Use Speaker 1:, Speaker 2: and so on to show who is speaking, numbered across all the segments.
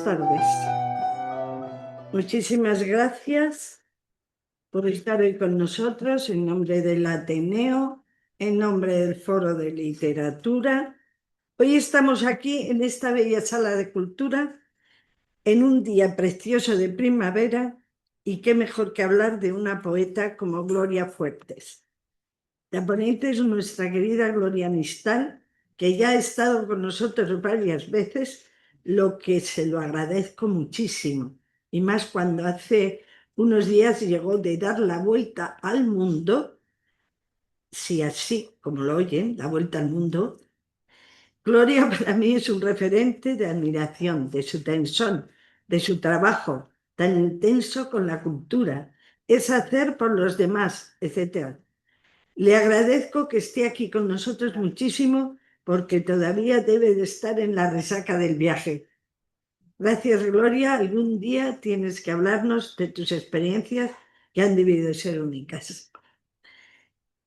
Speaker 1: tardes. Muchísimas gracias por estar hoy con nosotros en nombre del Ateneo, en nombre del Foro de Literatura. Hoy estamos aquí en esta bella sala de cultura en un día precioso de primavera y qué mejor que hablar de una poeta como Gloria Fuertes. La ponente es nuestra querida Gloria Nistal, que ya ha estado con nosotros varias veces, lo que se lo agradezco muchísimo. Y más cuando hace unos días llegó de dar la vuelta al mundo, si así como lo oyen, la vuelta al mundo. Gloria para mí es un referente de admiración, de su tensón, de su trabajo tan intenso con la cultura, es hacer por los demás, etc. Le agradezco que esté aquí con nosotros muchísimo porque todavía debe de estar en la resaca del viaje. Gracias, Gloria. Algún día tienes que hablarnos de tus experiencias que han debido ser únicas.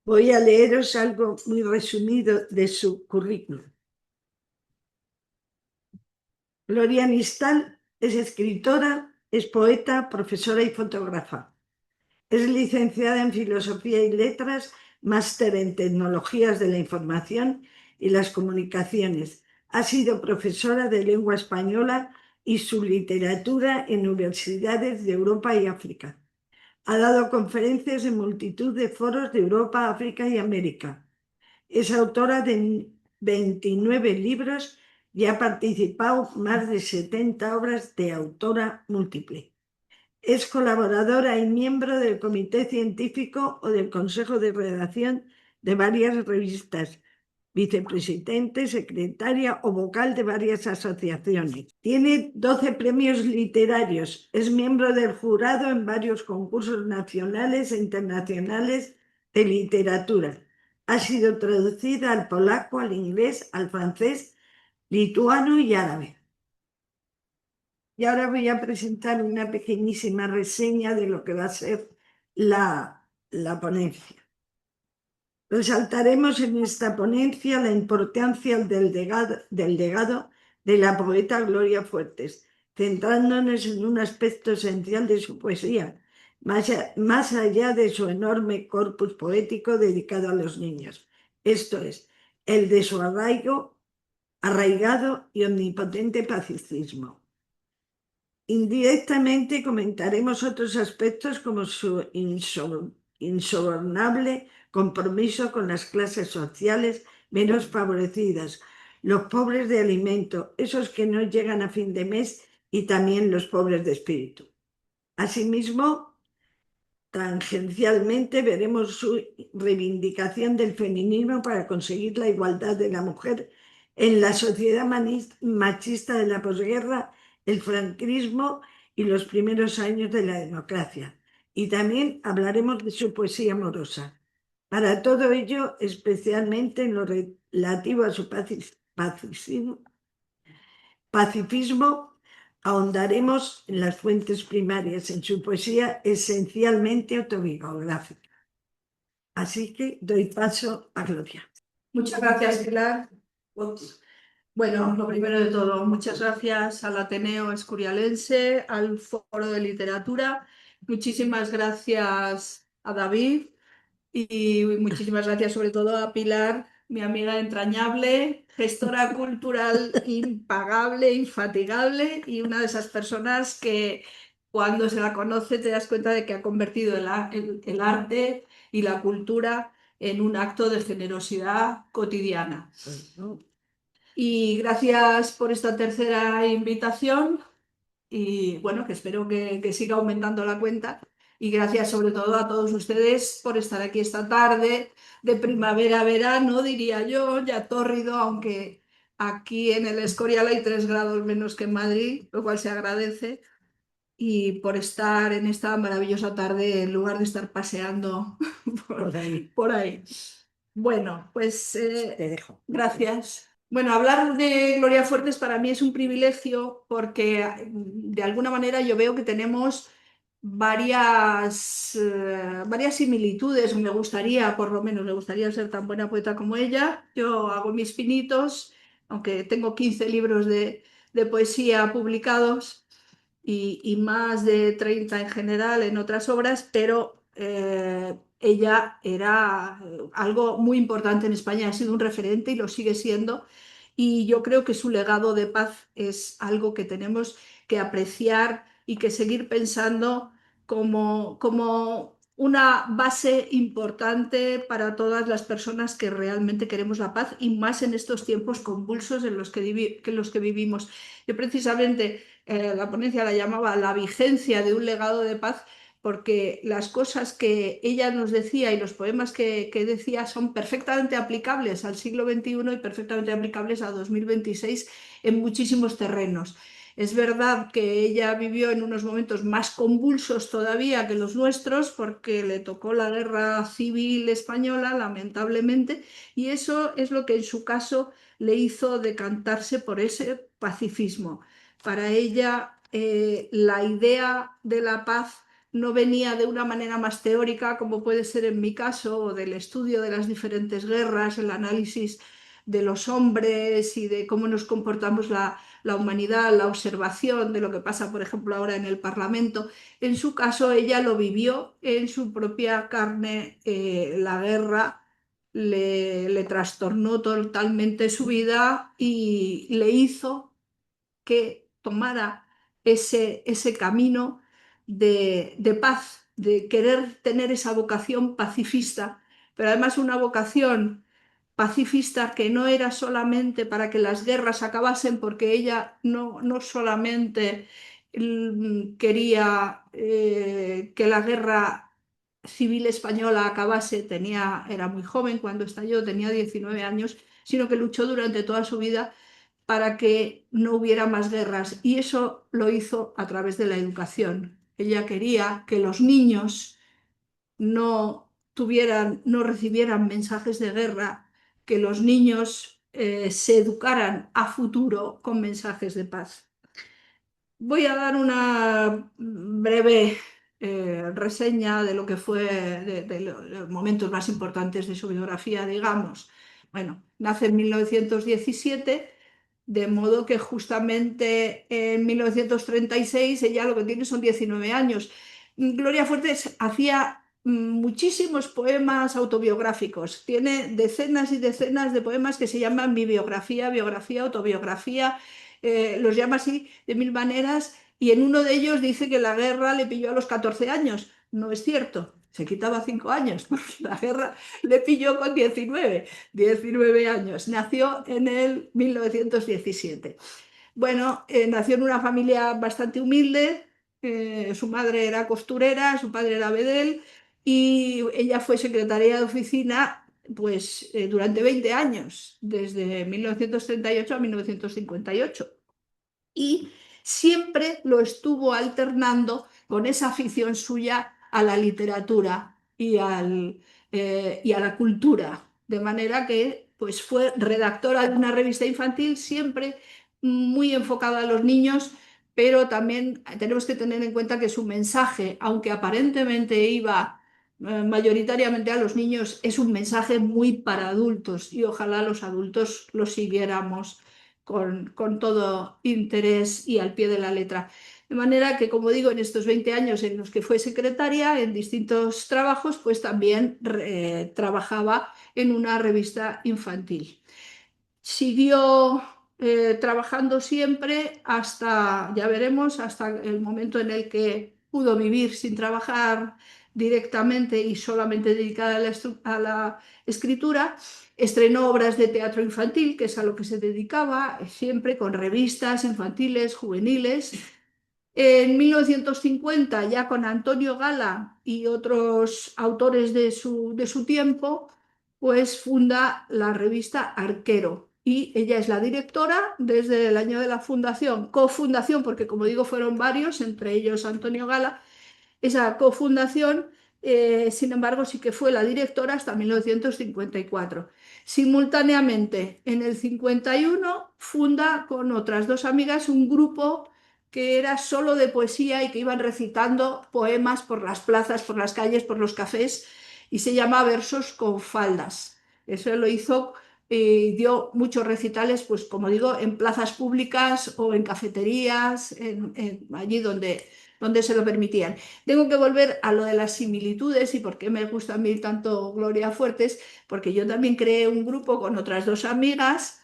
Speaker 1: Voy a leeros algo muy resumido de su currículum. Gloria Nistal es escritora, es poeta, profesora y fotógrafa. Es licenciada en Filosofía y Letras, máster en Tecnologías de la Información y las Comunicaciones. Ha sido profesora de lengua española y su literatura en universidades de Europa y África. Ha dado conferencias en multitud de foros de Europa, África y América. Es autora de 29 libros y ha participado en más de 70 obras de autora múltiple. Es colaboradora y miembro del comité científico o del consejo de redacción de varias revistas, vicepresidente, secretaria o vocal de varias asociaciones. Tiene 12 premios literarios, es miembro del jurado en varios concursos nacionales e internacionales de literatura. Ha sido traducida al polaco, al inglés, al francés, lituano y árabe. Y ahora voy a presentar una pequeñísima reseña de lo que va a ser la ponencia. Resaltaremos en esta ponencia la importancia del legado de la poeta Gloria Fuertes, centrándonos en un aspecto esencial de su poesía, más allá de su enorme corpus poético dedicado a los niños. Esto es, el de su arraigado y omnipotente pacifismo. Indirectamente comentaremos otros aspectos como su insobornable compromiso con las clases sociales menos favorecidas, los pobres de alimento, esos que no llegan a fin de mes y también los pobres de espíritu. Asimismo, tangencialmente veremos su reivindicación del feminismo para conseguir la igualdad de la mujer en la sociedad machista de la posguerra, el franquismo y los primeros años de la democracia. Y también hablaremos de su poesía amorosa. Para todo ello, especialmente en lo relativo a su pacifismo, ahondaremos en las fuentes primarias, en su poesía esencialmente autobiográfica. Así que doy paso a Gloria.
Speaker 2: Muchas gracias, Pilar. Bueno, lo primero de todo, muchas gracias al Ateneo Escurialense, al Foro de Literatura, muchísimas gracias a David y muchísimas gracias sobre todo a Pilar, mi amiga entrañable, gestora cultural impagable, infatigable y una de esas personas que cuando se la conoce te das cuenta de que ha convertido el arte y la cultura en un acto de generosidad cotidiana. Y gracias por esta tercera invitación y bueno, que espero que siga aumentando la cuenta. Y gracias sobre todo a todos ustedes por estar aquí esta tarde de primavera-verano, diría yo, ya tórrido, aunque aquí en el Escorial hay 3 grados menos que en Madrid, lo cual se agradece. Y por estar en esta maravillosa tarde en lugar de estar paseando por ahí. Bueno, pues
Speaker 1: Te dejo.
Speaker 2: Gracias. Bueno, hablar de Gloria Fuertes para mí es un privilegio porque de alguna manera yo veo que tenemos varias similitudes. Me gustaría, por lo menos, me gustaría ser tan buena poeta como ella. Yo hago mis pinitos, aunque tengo 15 libros de de poesía publicados y más de 30 en general en otras obras, pero ella era algo muy importante en España, ha sido un referente y lo sigue siendo. Y yo creo que su legado de paz es algo que tenemos que apreciar y que seguir pensando como una base importante para todas las personas que realmente queremos la paz y más en estos tiempos convulsos en los que vivimos. Yo precisamente la ponencia la llamaba la vigencia de un legado de paz porque las cosas que ella nos decía y los poemas que decía son perfectamente aplicables al siglo XXI y perfectamente aplicables a 2026 en muchísimos terrenos. Es verdad que ella vivió en unos momentos más convulsos todavía que los nuestros porque le tocó la guerra civil española, lamentablemente, y eso es lo que en su caso le hizo decantarse por ese pacifismo. Para ella, la idea de la paz no venía de una manera más teórica, como puede ser en mi caso, o del estudio de las diferentes guerras, el análisis de los hombres y de cómo nos comportamos la humanidad, la observación de lo que pasa, por ejemplo, ahora en el Parlamento. En su caso, ella lo vivió en su propia carne, la guerra le trastornó totalmente su vida y le hizo que tomara ese camino de paz, de querer tener esa vocación pacifista, pero además una vocación pacifista que no era solamente para que las guerras acabasen, porque ella no solamente quería que la guerra civil española acabase, era muy joven cuando estalló, tenía 19 años, sino que luchó durante toda su vida para que no hubiera más guerras y eso lo hizo a través de la educación. Ella quería que los niños no recibieran mensajes de guerra, que los niños se educaran a futuro con mensajes de paz. Voy a dar una breve reseña de lo que fue de los momentos más importantes de su biografía, digamos. Bueno, nace en 1917, de modo que justamente en 1936 ella lo que tiene son 19 años. Gloria Fuertes hacía muchísimos poemas autobiográficos. Tiene decenas y decenas de poemas que se llaman bibliografía, biografía, autobiografía. Los llama así de mil maneras y en uno de ellos dice que la guerra le pilló a los 14 años. No es cierto, se quitaba 5 años, porque la guerra le pilló con 19 años. Nació en el 1917. Bueno, nació en una familia bastante humilde, su madre era costurera, su padre era bedel y ella fue secretaria de oficina pues, durante 20 años, desde 1938 a 1958 y siempre lo estuvo alternando con esa afición suya a la literatura y a la cultura, de manera que pues, fue redactora de una revista infantil siempre muy enfocada a los niños, pero también tenemos que tener en cuenta que su mensaje, aunque aparentemente iba mayoritariamente a los niños, es un mensaje muy para adultos y ojalá los adultos lo siguiéramos con todo interés y al pie de la letra. De manera que, como digo, en estos 20 años en los que fue secretaria en distintos trabajos, pues también trabajaba en una revista infantil. Siguió trabajando siempre hasta, ya veremos, hasta el momento en el que pudo vivir sin trabajar directamente y solamente dedicada a la escritura. Estrenó obras de teatro infantil, que es a lo que se dedicaba, siempre con revistas infantiles, juveniles. En 1950, ya con Antonio Gala y otros autores de su tiempo, pues funda la revista Arquero. Y ella es la directora desde el año de la fundación, cofundación, porque como digo fueron varios, entre ellos Antonio Gala, esa cofundación, sin embargo, sí que fue la directora hasta 1954. Simultáneamente, en el 51, funda con otras dos amigas un grupo que era solo de poesía y que iban recitando poemas por las plazas, por las calles, por los cafés, y se llama Versos con Faldas. Eso lo hizo y dio muchos recitales, pues como digo, en plazas públicas o en cafeterías, allí donde se lo permitían. Tengo que volver a lo de las similitudes y por qué me gusta a mí tanto Gloria Fuertes, porque yo también creé un grupo con otras dos amigas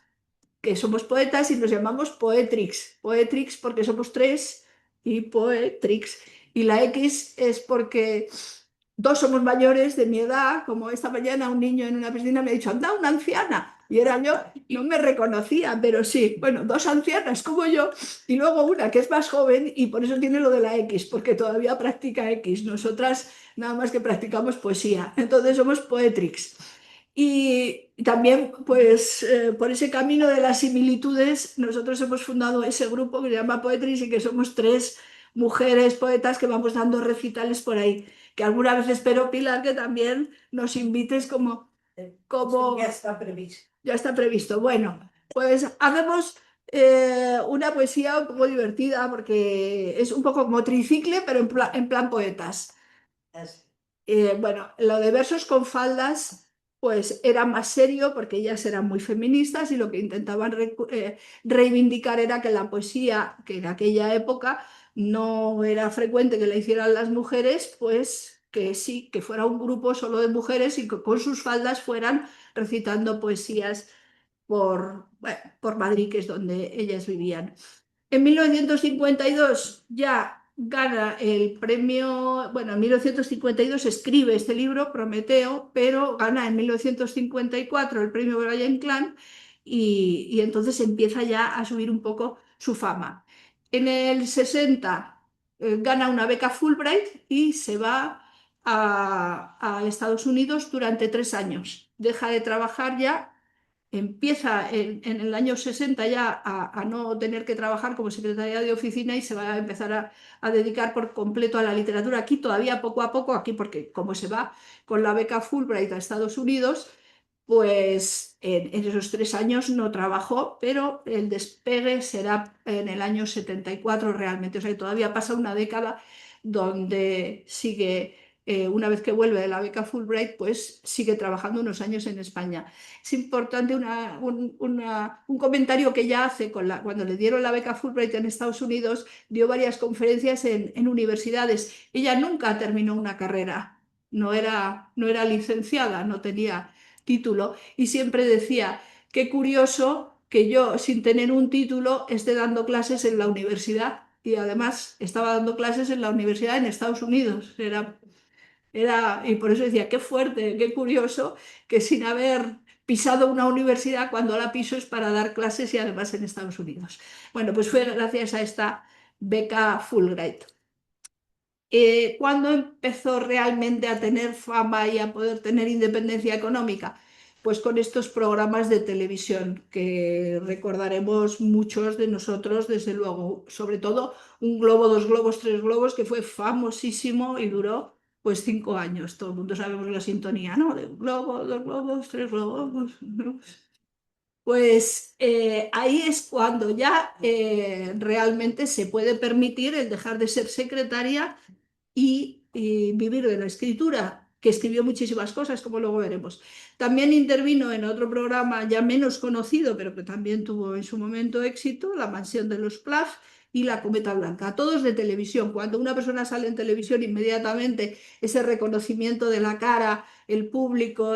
Speaker 2: que somos poetas y nos llamamos Poetrix. Poetrix porque somos tres y Poetrix. Y la X es porque dos somos mayores de mi edad, como esta mañana un niño en una piscina me ha dicho, anda, una anciana. Y era yo, no me reconocía, pero sí, bueno, dos ancianas como yo y luego una que es más joven y por eso tiene lo de la X, porque todavía practica X. Nosotras nada más que practicamos poesía, entonces somos Poetrix. Y también, pues, por ese camino de las similitudes, nosotros hemos fundado ese grupo que se llama Poetrix y que somos tres mujeres poetas que vamos dando recitales por ahí. Que alguna vez espero, Pilar, que también nos invites como...
Speaker 1: Ya está previsto.
Speaker 2: Ya está previsto. Bueno, pues hacemos una poesía un poco divertida porque es un poco como tricicle, pero en plan poetas. Bueno, lo de versos con faldas, pues era más serio porque ellas eran muy feministas y lo que intentaban reivindicar era que la poesía, que en aquella época no era frecuente que la hicieran las mujeres, pues que sí, que fuera un grupo solo de mujeres y que con sus faldas fueran recitando poesías bueno, por Madrid, que es donde ellas vivían. En 1952 ya gana el premio, bueno, en 1952 escribe este libro, Prometeo, pero gana en 1954 el premio Brian Clan y entonces empieza ya a subir un poco su fama. En el 60 gana una beca Fulbright y se va a Estados Unidos durante 3 años. Deja de trabajar ya, empieza en el año 60 ya a no tener que trabajar como secretaria de oficina y se va a empezar a dedicar por completo a la literatura. Aquí todavía poco a poco, aquí porque como se va con la beca Fulbright a Estados Unidos, pues en esos 3 años no trabajó, pero el despegue será en el año 74 realmente. O sea que todavía pasa una década donde sigue, una vez que vuelve de la beca Fulbright, pues sigue trabajando unos años en España. Es importante un comentario que ella hace cuando le dieron la beca Fulbright en Estados Unidos, dio varias conferencias en universidades. Ella nunca terminó una carrera, no era licenciada, no tenía título y siempre decía, qué curioso que yo sin tener un título esté dando clases en la universidad y además estaba dando clases en la universidad en Estados Unidos. Y por eso decía, qué fuerte, qué curioso que sin haber pisado una universidad, cuando la piso es para dar clases y además en Estados Unidos. Bueno, pues fue gracias a esta beca Fulbright. ¿Cuándo empezó realmente a tener fama y a poder tener independencia económica? Pues con estos programas de televisión que recordaremos muchos de nosotros, desde luego, sobre todo Un globo, dos globos, tres globos, que fue famosísimo y duró pues 5 años. Todo el mundo sabemos la sintonía, ¿no? De un globo, dos globos, tres globos. Pues ahí es cuando ya realmente se puede permitir el dejar de ser secretaria y vivir de la escritura, que escribió muchísimas cosas, como luego veremos. También intervino en otro programa ya menos conocido, pero que también tuvo en su momento éxito, La mansión de los Plath y La cometa blanca, todos de televisión. Cuando una persona sale en televisión, inmediatamente ese reconocimiento de la cara, el público,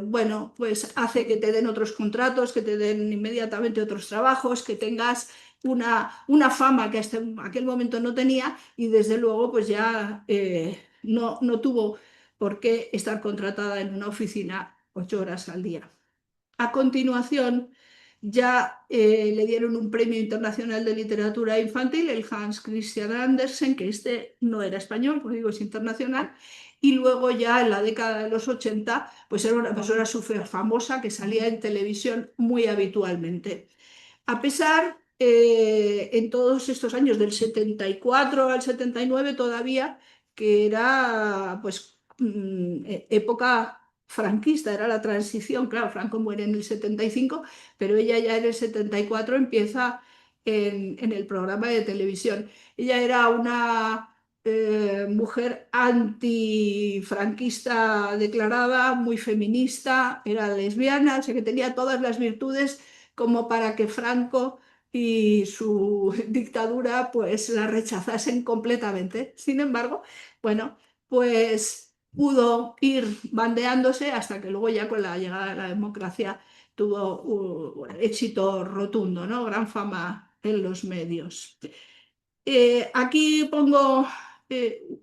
Speaker 2: bueno, pues hace que te den otros contratos, que te den inmediatamente otros trabajos, que tengas una fama que hasta aquel momento no tenía y desde luego pues ya no tuvo por qué estar contratada en una oficina 8 horas al día. A continuación ya le dieron un premio internacional de literatura infantil, el Hans Christian Andersen, que este no era español, como digo, es internacional, y luego ya en la década de los 80 pues era una persona súper famosa que salía en televisión muy habitualmente. A pesar, en todos estos años, del 74 al 79 todavía, que era pues época franquista, era la transición, claro, Franco muere en el 75, pero ella ya en el 74 empieza en el programa de televisión. Ella era mujer antifranquista declarada, muy feminista, era lesbiana, o sea que tenía todas las virtudes como para que Franco y su dictadura pues la rechazasen completamente. Sin embargo, bueno, pues pudo ir bandeándose hasta que luego ya con la llegada de la democracia tuvo éxito rotundo, ¿no? Gran fama en los medios. Aquí pongo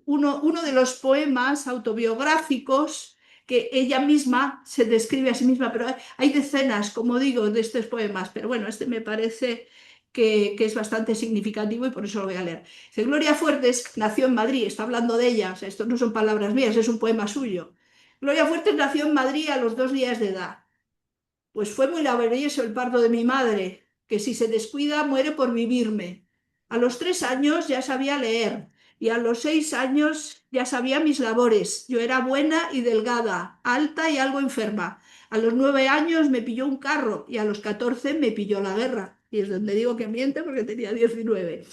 Speaker 2: uno de los poemas autobiográficos que ella misma se describe a sí misma, pero hay decenas, como digo, de estos poemas, pero bueno, este me parece que es bastante significativo y por eso lo voy a leer. Dice, Gloria Fuertes nació en Madrid, está hablando de ella, o sea, esto no son palabras mías, es un poema suyo. Gloria Fuertes nació en Madrid a los 2 días de edad. Pues fue muy laborioso el parto de mi madre, que si se descuida muere por vivirme. A los 3 años ya sabía leer y a los 6 años ya sabía mis labores. Yo era buena y delgada, alta y algo enferma. A los 9 años me pilló un carro y a los 14 me pilló la guerra. Y es donde digo que miente porque tenía 19.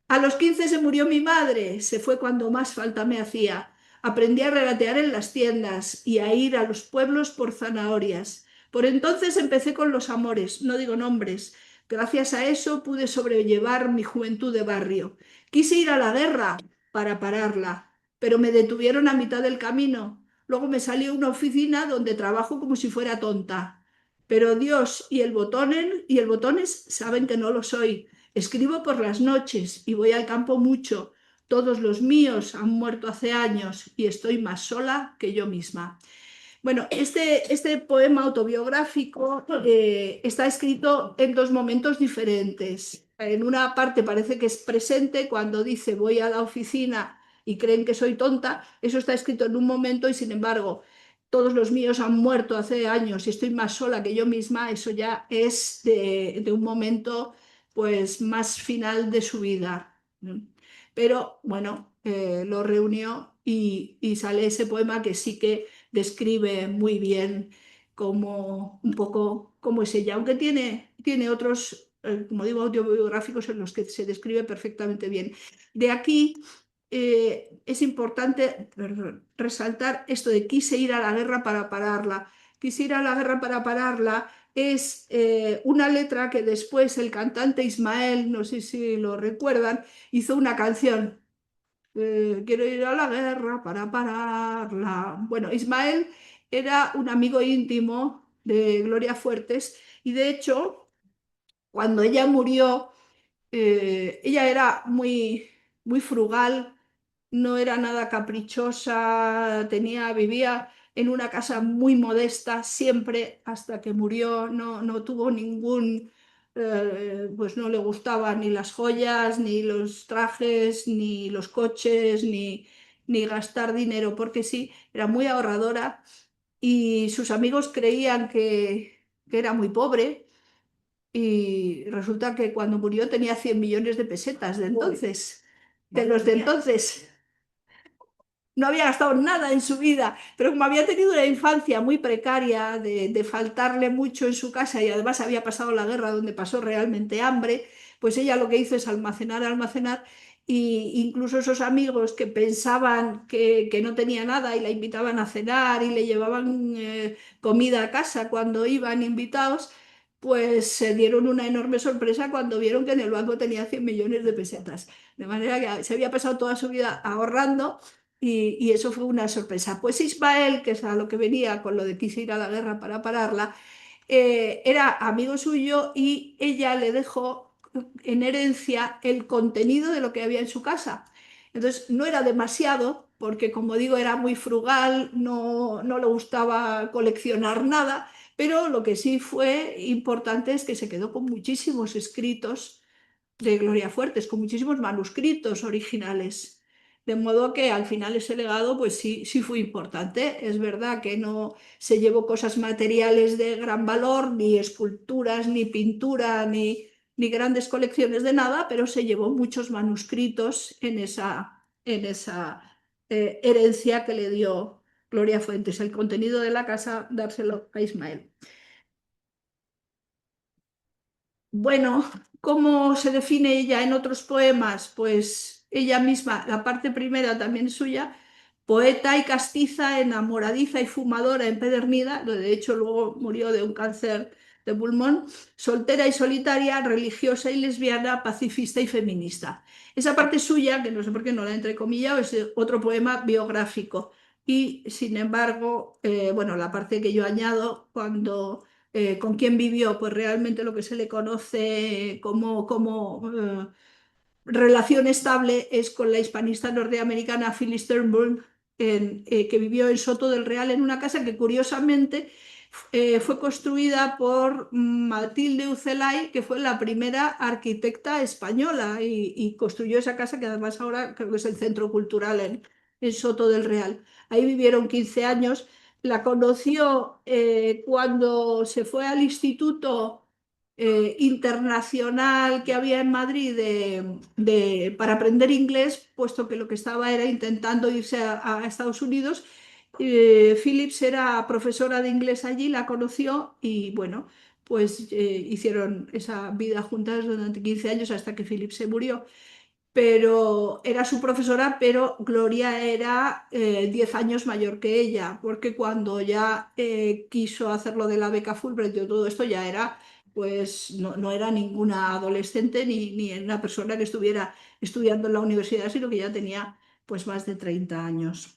Speaker 2: A los 15 se murió mi madre, se fue cuando más falta me hacía. Aprendí a regatear en las tiendas y a ir a los pueblos por zanahorias. Por entonces empecé con los amores, no digo nombres. Gracias a eso pude sobrellevar mi juventud de barrio. Quise ir a la guerra para pararla, pero me detuvieron a mitad del camino. Luego me salió una oficina donde trabajo como si fuera tonta. Pero Dios y el botones saben que no lo soy. Escribo por las noches y voy al campo mucho. Todos los míos han muerto hace años y estoy más sola que yo misma. Bueno, este poema autobiográfico está escrito en dos momentos diferentes. En una parte parece que es presente, cuando dice voy a la oficina y creen que soy tonta. Eso está escrito en un momento y sin embargo todos los míos han muerto hace años y estoy más sola que yo misma. Eso ya es de un momento pues más final de su vida. Pero bueno, lo reunió y sale ese poema que sí que describe muy bien como un poco cómo es ella, aunque tiene otros, como digo, autobiográficos en los que se describe perfectamente bien. De aquí es importante resaltar esto de quise ir a la guerra para pararla. Quise ir a la guerra para pararla es una letra que después el cantante Ismael, no sé si lo recuerdan, hizo una canción. Quiero ir a la guerra para pararla. Bueno, Ismael era un amigo íntimo de Gloria Fuertes y de hecho, cuando ella murió, ella era muy frugal, no era nada caprichosa, vivía en una casa muy modesta siempre hasta que murió, no tuvo pues no le gustaban ni las joyas, ni los trajes, ni los coches, ni gastar dinero, porque sí, era muy ahorradora y sus amigos creían que era muy pobre. Y resulta que cuando murió tenía 100 millones de pesetas de entonces, de los de entonces. No había gastado nada en su vida, pero como había tenido una infancia muy precaria, de faltarle mucho en su casa y además había pasado la guerra donde pasó realmente hambre, pues ella lo que hizo es almacenar, almacenar, y incluso esos amigos que pensaban que no tenía nada y la invitaban a cenar y le llevaban comida a casa cuando iban invitados, pues se dieron una enorme sorpresa cuando vieron que en el banco tenía 100 millones de pesetas. De manera que se había pasado toda su vida ahorrando y eso fue una sorpresa. Pues Ismael, que es a lo que venía con lo de quise ir a la guerra para pararla, era amigo suyo y ella le dejó en herencia el contenido de lo que había en su casa. Entonces no era demasiado, porque como digo, era muy frugal, no le gustaba coleccionar nada, pero lo que sí fue importante es que se quedó con muchísimos escritos de Gloria Fuertes, con muchísimos manuscritos originales. De modo que al final ese legado pues sí fue importante. Es verdad que no se llevó cosas materiales de gran valor, ni esculturas, ni pintura, ni grandes colecciones de nada, pero se llevó muchos manuscritos en esa herencia que le dio Gloria Fuertes, el contenido de la casa, dárselo a Ismael. Bueno, ¿cómo se define ella en otros poemas? Pues ella misma, la parte primera también es suya, poeta y castiza, enamoradiza y fumadora empedernida, de hecho luego murió de un cáncer de pulmón, soltera y solitaria, religiosa y lesbiana, pacifista y feminista. Esa parte suya, que no sé por qué no la he entrecomillado, es otro poema biográfico. Y sin embargo, bueno, la parte que yo añado, cuando con quién vivió, pues realmente lo que se le conoce como relación estable es con la hispanista norteamericana Phyllis Turnbull, que vivió en Soto del Real en una casa que curiosamente fue construida por Matilde Ucelay, que fue la primera arquitecta española y construyó esa casa que además ahora creo que es el centro cultural en Soto del Real. Ahí vivieron 15 años. La conoció cuando se fue al instituto internacional que había en Madrid para aprender inglés, puesto que lo que estaba era intentando irse a Estados Unidos. Phillips era profesora de inglés allí, la conoció y bueno, pues hicieron esa vida juntas durante 15 años hasta que Phillips se murió. Pero era su profesora, pero Gloria era 10 años mayor que ella, porque cuando ya quiso hacerlo de la beca Fulbright y todo esto ya era, pues no era ninguna adolescente ni una persona que estuviera estudiando en la universidad, sino que ya tenía pues más de 30 años.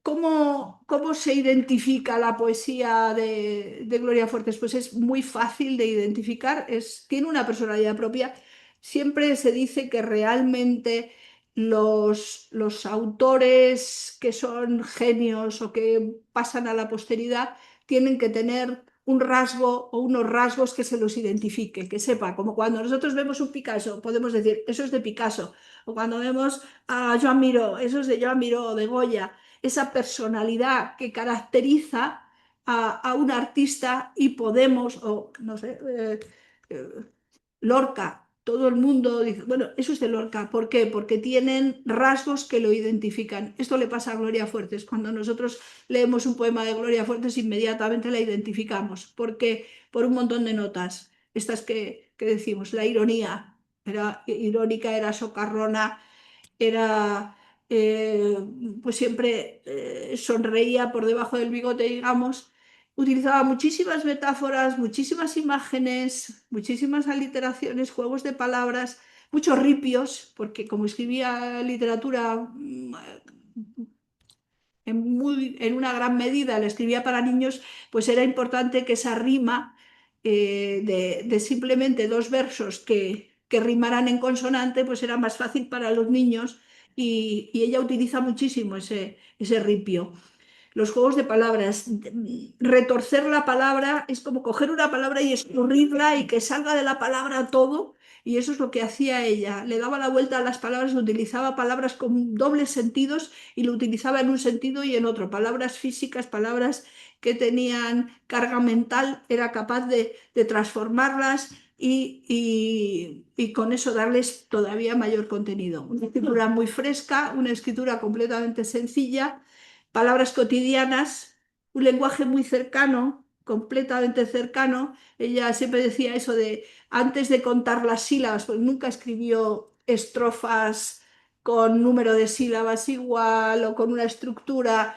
Speaker 2: ¿Cómo se identifica la poesía de Gloria Fuertes? Pues es muy fácil de identificar, tiene una personalidad propia. Siempre se dice que realmente los autores que son genios o que pasan a la posteridad tienen que tener un rasgo o unos rasgos que se los identifique, que sepa, como cuando nosotros vemos un Picasso, podemos decir, eso es de Picasso, o cuando vemos a Joan Miró, eso es de Joan Miró o de Goya, esa personalidad que caracteriza a un artista y podemos, o no sé, Lorca, todo el mundo dice, bueno, eso es de Lorca, ¿por qué? Porque tienen rasgos que lo identifican. Esto le pasa a Gloria Fuertes. Cuando nosotros leemos un poema de Gloria Fuertes, inmediatamente la identificamos. ¿Por qué? Por un montón de notas. Estas que decimos, la ironía, era irónica, era socarrona, era, eh, pues siempre sonreía por debajo del bigote, digamos. Utilizaba muchísimas metáforas, muchísimas imágenes, muchísimas aliteraciones, juegos de palabras, muchos ripios, porque como escribía literatura en una gran medida la escribía para niños, pues era importante que esa rima de simplemente dos versos que rimaran en consonante, pues era más fácil para los niños y ella utiliza muchísimo ese ripio. Los juegos de palabras, retorcer la palabra es como coger una palabra y escurrirla y que salga de la palabra todo, y eso es lo que hacía ella. Le daba la vuelta a las palabras, utilizaba palabras con dobles sentidos y lo utilizaba en un sentido y en otro. Palabras físicas, palabras que tenían carga mental, era capaz de transformarlas y con eso darles todavía mayor contenido. Una escritura muy fresca, una escritura completamente sencilla, palabras cotidianas, un lenguaje muy cercano, completamente cercano. Ella siempre decía eso de antes de contar las sílabas, pues nunca escribió estrofas con número de sílabas igual o con una estructura,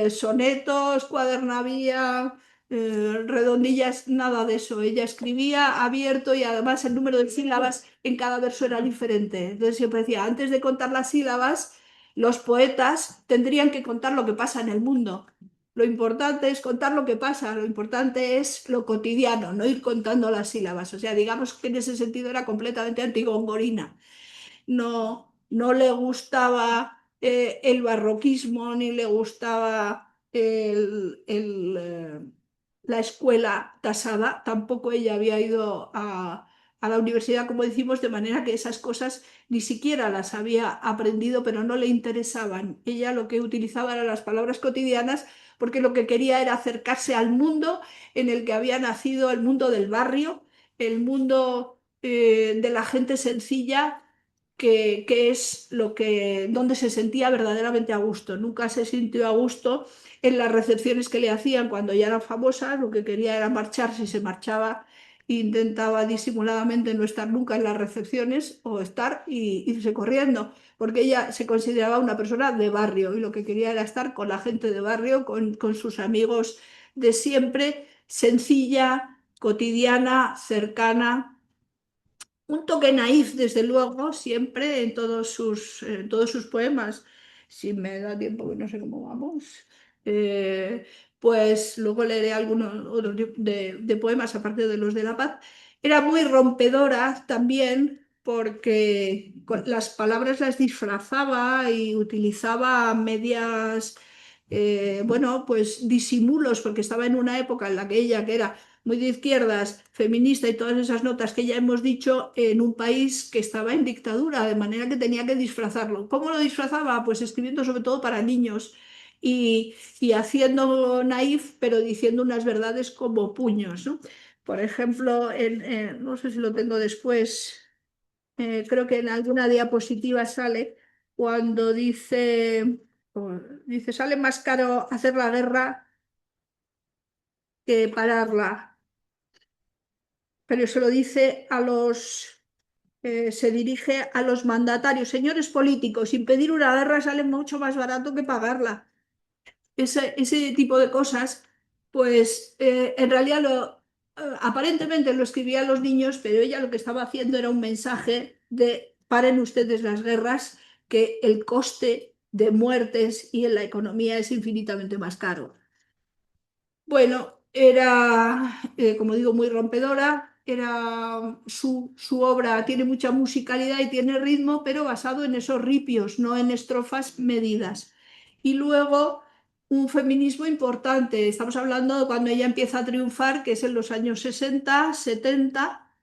Speaker 2: sonetos, cuadernavía, redondillas, nada de eso. Ella escribía abierto y además el número de sílabas en cada verso era diferente. Entonces siempre decía, antes de contar las sílabas, los poetas tendrían que contar lo que pasa en el mundo. Lo importante es contar lo que pasa, lo importante es lo cotidiano, no ir contando las sílabas. O sea, digamos que en ese sentido era completamente antigongorina. No le gustaba el barroquismo, ni le gustaba la escuela tasada. Tampoco ella había ido a la universidad, como decimos, de manera que esas cosas ni siquiera las había aprendido, pero no le interesaban. Ella lo que utilizaba eran las palabras cotidianas porque lo que quería era acercarse al mundo en el que había nacido, el mundo del barrio, el mundo de la gente sencilla, que es donde se sentía verdaderamente a gusto. Nunca se sintió a gusto en las recepciones que le hacían cuando ya era famosa, lo que quería era marcharse y se marchaba intentaba disimuladamente no estar nunca en las recepciones o estar y irse corriendo, porque ella se consideraba una persona de barrio y lo que quería era estar con la gente de barrio, con sus amigos de siempre, sencilla, cotidiana, cercana. Un toque naif, desde luego, siempre en todos sus poemas. Si me da tiempo, que no sé cómo vamos. eh, pues luego leeré algunos otros de poemas, aparte de los de La Paz. Era muy rompedora también porque las palabras las disfrazaba y utilizaba medias, bueno, pues disimulos, porque estaba en una época en la que ella, que era muy de izquierdas, feminista y todas esas notas que ya hemos dicho, en un país que estaba en dictadura, de manera que tenía que disfrazarlo. ¿Cómo lo disfrazaba? Pues escribiendo sobre todo para niños y haciendo naif, pero diciendo unas verdades como puños, ¿no? Por ejemplo, no sé si lo tengo después, creo que en alguna diapositiva sale cuando dice, sale más caro hacer la guerra que pararla, pero se lo dice se dirige a los mandatarios, señores políticos, impedir una guerra sale mucho más barato que pagarla. Ese tipo de cosas, pues en realidad aparentemente lo escribían los niños, pero ella lo que estaba haciendo era un mensaje de paren ustedes las guerras, que el coste de muertes y en la economía es infinitamente más caro. Bueno, era, como digo, muy rompedora. Su obra tiene mucha musicalidad y tiene ritmo, pero basado en esos ripios, no en estrofas medidas. Y luego un feminismo importante. Estamos hablando de cuando ella empieza a triunfar, que es en los años 60, 70,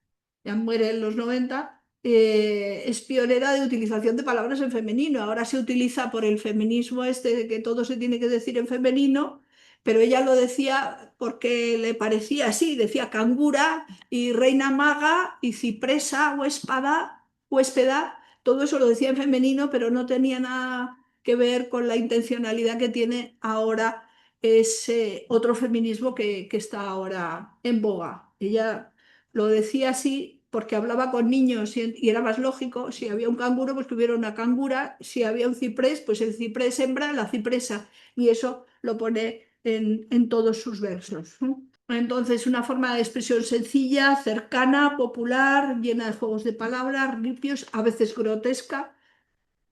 Speaker 2: ya muere en los 90. Es pionera de utilización de palabras en femenino. Ahora se utiliza por el feminismo este de que todo se tiene que decir en femenino, pero ella lo decía porque le parecía así, decía cangura y reina maga y cipresa o espada, huéspeda, todo eso lo decía en femenino, pero no tenía nada que ver con la intencionalidad que tiene ahora ese otro feminismo que está ahora en boga. Ella lo decía así porque hablaba con niños y era más lógico. Si había un canguro, pues que hubiera una cangura. Si había un ciprés, pues el ciprés hembra, la cipresa. Y eso lo pone en todos sus versos, ¿no? Entonces, una forma de expresión sencilla, cercana, popular, llena de juegos de palabras, ripios, a veces grotesca.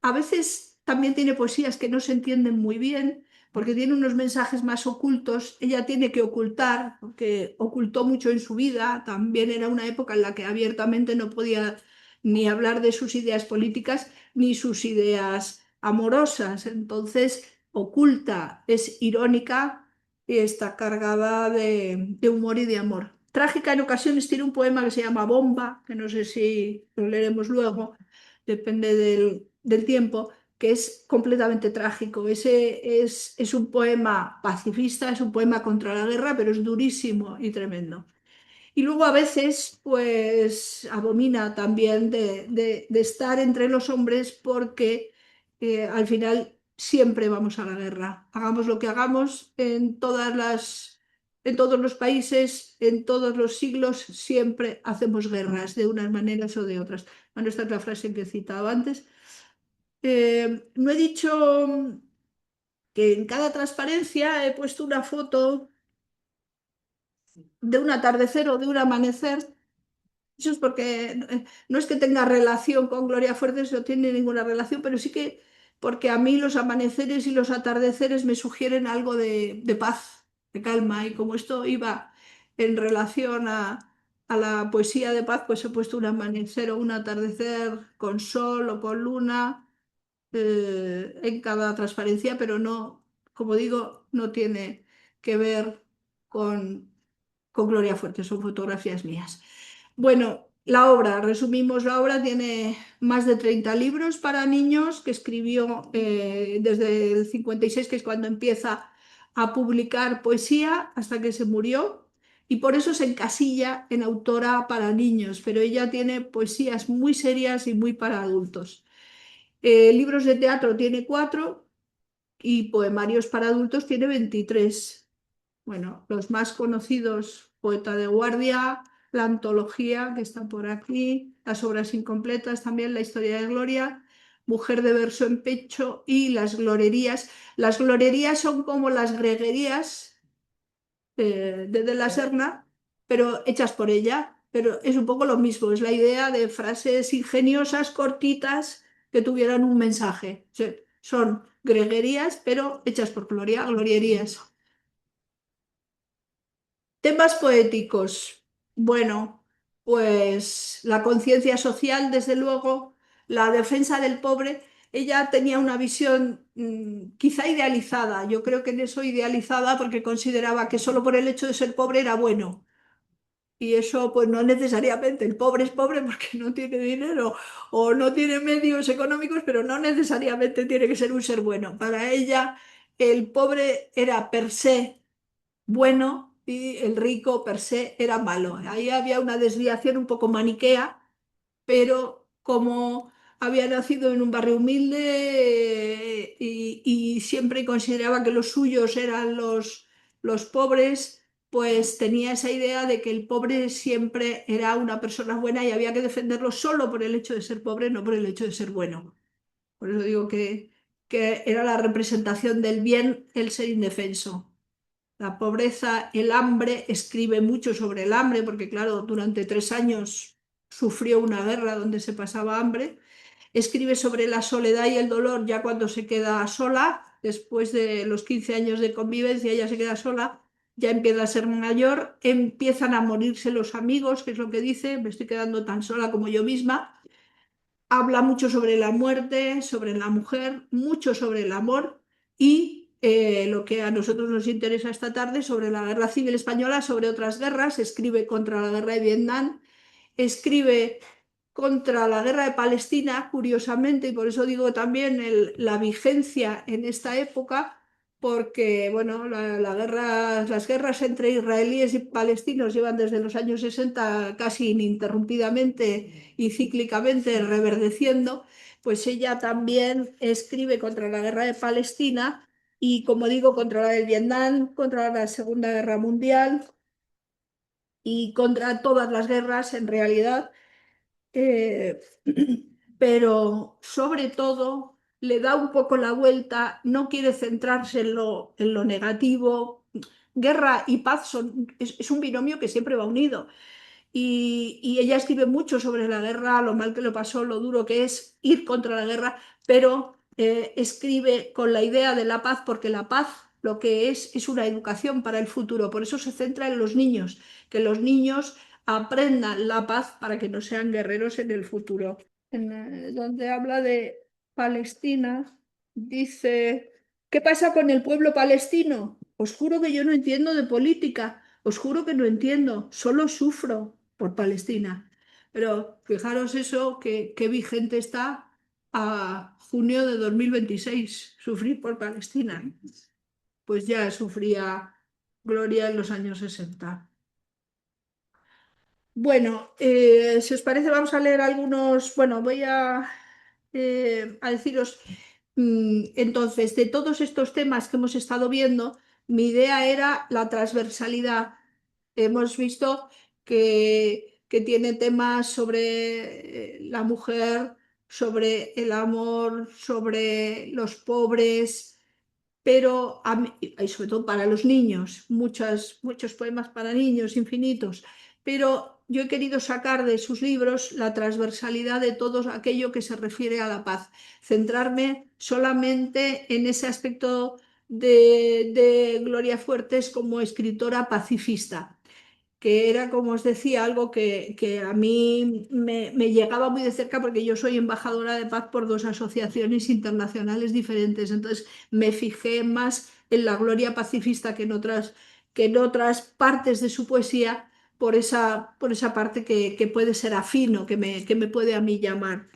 Speaker 2: A veces también tiene poesías que no se entienden muy bien, porque tiene unos mensajes más ocultos. Ella tiene que ocultar, porque ocultó mucho en su vida. También era una época en la que abiertamente no podía ni hablar de sus ideas políticas ni sus ideas amorosas. Entonces, oculta, es irónica y está cargada de humor y de amor. Trágica en ocasiones, tiene un poema que se llama Bomba, que no sé si lo leeremos luego, depende del tiempo, que es completamente trágico. Ese es un poema pacifista, es un poema contra la guerra, pero es durísimo y tremendo. Y luego a veces, pues, abomina también de estar entre los hombres porque al final siempre vamos a la guerra. Hagamos lo que hagamos en todos los países, en todos los siglos, siempre hacemos guerras de unas maneras o de otras. Bueno, esta es la frase que citaba antes. No he dicho que en cada transparencia he puesto una foto de un atardecer o de un amanecer. Eso es porque no es que tenga relación con Gloria Fuertes, no tiene ninguna relación, pero sí que porque a mí los amaneceres y los atardeceres me sugieren algo de paz, de calma, y como esto iba en relación a la poesía de paz, pues he puesto un amanecer o un atardecer con sol o con luna en cada transparencia, pero no, como digo, no tiene que ver con Gloria Fuertes, son fotografías mías. Bueno, la obra, resumimos la obra, tiene más de 30 libros para niños que escribió desde el 56, que es cuando empieza a publicar poesía, hasta que se murió, y por eso se encasilla en autora para niños, pero ella tiene poesías muy serias y muy para adultos. Libros de teatro tiene 4 y poemarios para adultos tiene 23. Bueno, los más conocidos, Poeta de Guardia, la antología que está por aquí, las obras incompletas, también la historia de Gloria, Mujer de verso en pecho y las glorerías. Las glorerías son como las greguerías de la Serna, pero hechas por ella. Pero es un poco lo mismo, es la idea de frases ingeniosas, cortitas, que tuvieran un mensaje. O sea, son greguerías, pero hechas por Gloria, glorierías. Temas poéticos. Bueno, pues la conciencia social, desde luego, la defensa del pobre. Ella tenía una visión quizá idealizada. Yo creo que en eso idealizada porque consideraba que solo por el hecho de ser pobre era bueno. Y eso, pues no necesariamente. El pobre es pobre porque no tiene dinero o no tiene medios económicos, pero no necesariamente tiene que ser un ser bueno. Para ella, el pobre era per se bueno y el rico per se era malo. Ahí había una desviación un poco maniquea, pero como había nacido en un barrio humilde y siempre consideraba que los suyos eran los pobres, pues tenía esa idea de que el pobre siempre era una persona buena y había que defenderlo solo por el hecho de ser pobre, no por el hecho de ser bueno. Por eso digo que era la representación del bien el ser indefenso. La pobreza, el hambre, escribe mucho sobre el hambre, porque claro, durante 3 años sufrió una guerra donde se pasaba hambre. Escribe sobre la soledad y el dolor ya cuando se queda sola, después de los 15 años de convivencia, ella se queda sola, ya empieza a ser mayor, empiezan a morirse los amigos, que es lo que dice, me estoy quedando tan sola como yo misma. Habla mucho sobre la muerte, sobre la mujer, mucho sobre el amor y lo que a nosotros nos interesa esta tarde sobre la Guerra Civil Española, sobre otras guerras. Escribe contra la Guerra de Vietnam, escribe contra la Guerra de Palestina, curiosamente, y por eso digo también la vigencia en esta época, porque bueno, las guerras entre israelíes y palestinos llevan desde los años 60 casi ininterrumpidamente y cíclicamente reverdeciendo. Pues ella también escribe contra la Guerra de Palestina y, como digo, contra la del Vietnam, contra la Segunda Guerra Mundial y contra todas las guerras en realidad. eh, pero sobre todo le da un poco la vuelta, no quiere centrarse en lo negativo. Guerra y paz es un binomio que siempre va unido. Y ella escribe mucho sobre la guerra, lo mal que lo pasó, lo duro que es ir contra la guerra, pero escribe con la idea de la paz, porque la paz lo que es una educación para el futuro. Por eso se centra en los niños, que los niños aprendan la paz para que no sean guerreros en el futuro. Donde habla de Palestina, dice, ¿qué pasa con el pueblo palestino? Os juro que yo no entiendo de política, os juro que no entiendo, solo sufro por Palestina. Pero fijaros eso, que vigente está a junio de 2026, sufrir por Palestina. Pues ya sufría Gloria en los años 60. Bueno, si os parece, vamos a leer algunos. Bueno, voy a deciros. Entonces, de todos estos temas que hemos estado viendo, mi idea era la transversalidad. Hemos visto que tiene temas sobre la mujer, sobre el amor, sobre los pobres, pero y sobre todo para los niños, muchos poemas para niños infinitos, pero yo he querido sacar de sus libros la transversalidad de todo aquello que se refiere a la paz, centrarme solamente en ese aspecto de Gloria Fuertes como escritora pacifista, que era, como os decía, algo que a mí me llegaba muy de cerca porque yo soy embajadora de paz por 2 asociaciones internacionales diferentes. Entonces me fijé más en la gloria pacifista que en otras partes de su poesía, por esa parte que puede ser afín, que me puede a mí llamar.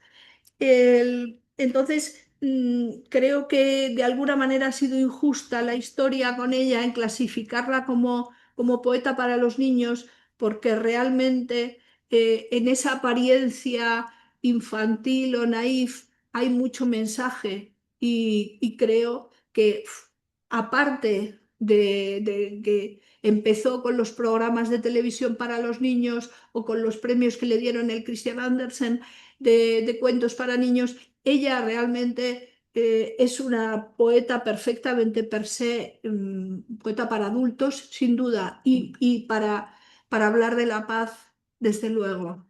Speaker 2: Entonces, creo que de alguna manera ha sido injusta la historia con ella en clasificarla como poeta para los niños, porque realmente en esa apariencia infantil o naif hay mucho mensaje y creo que aparte que empezó con los programas de televisión para los niños o con los premios que le dieron el Christian Andersen de cuentos para niños. Ella realmente es una poeta perfectamente per se, poeta para adultos, sin duda, y para hablar de la paz, desde luego.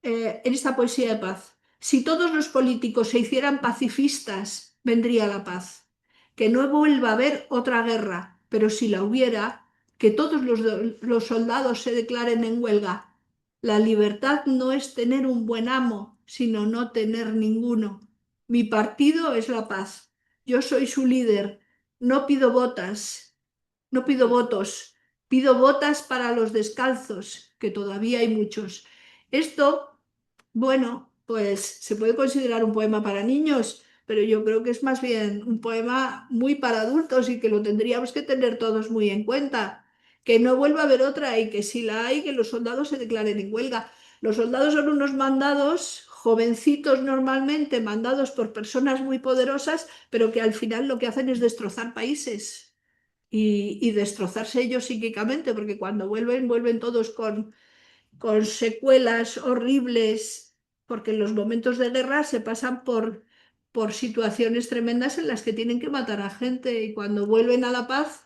Speaker 2: En esta poesía de paz. Si todos los políticos se hicieran pacifistas, vendría la paz. Que no vuelva a haber otra guerra, pero si la hubiera, que todos los soldados se declaren en huelga. La libertad no es tener un buen amo, sino no tener ninguno. Mi partido es la paz. Yo soy su líder. No pido botas, no pido votos, pido botas para los descalzos, que todavía hay muchos. Esto, bueno, pues se puede considerar un poema para niños, pero yo creo que es más bien un poema muy para adultos y que lo tendríamos que tener todos muy en cuenta. Que no vuelva a haber otra y que si la hay, que los soldados se declaren en huelga. Los soldados son unos mandados, jovencitos normalmente, mandados por personas muy poderosas, pero que al final lo que hacen es destrozar países y destrozarse ellos psíquicamente, porque cuando vuelven, vuelven todos con secuelas horribles, porque en los momentos de guerra se pasan por situaciones tremendas en las que tienen que matar a gente y cuando vuelven a la paz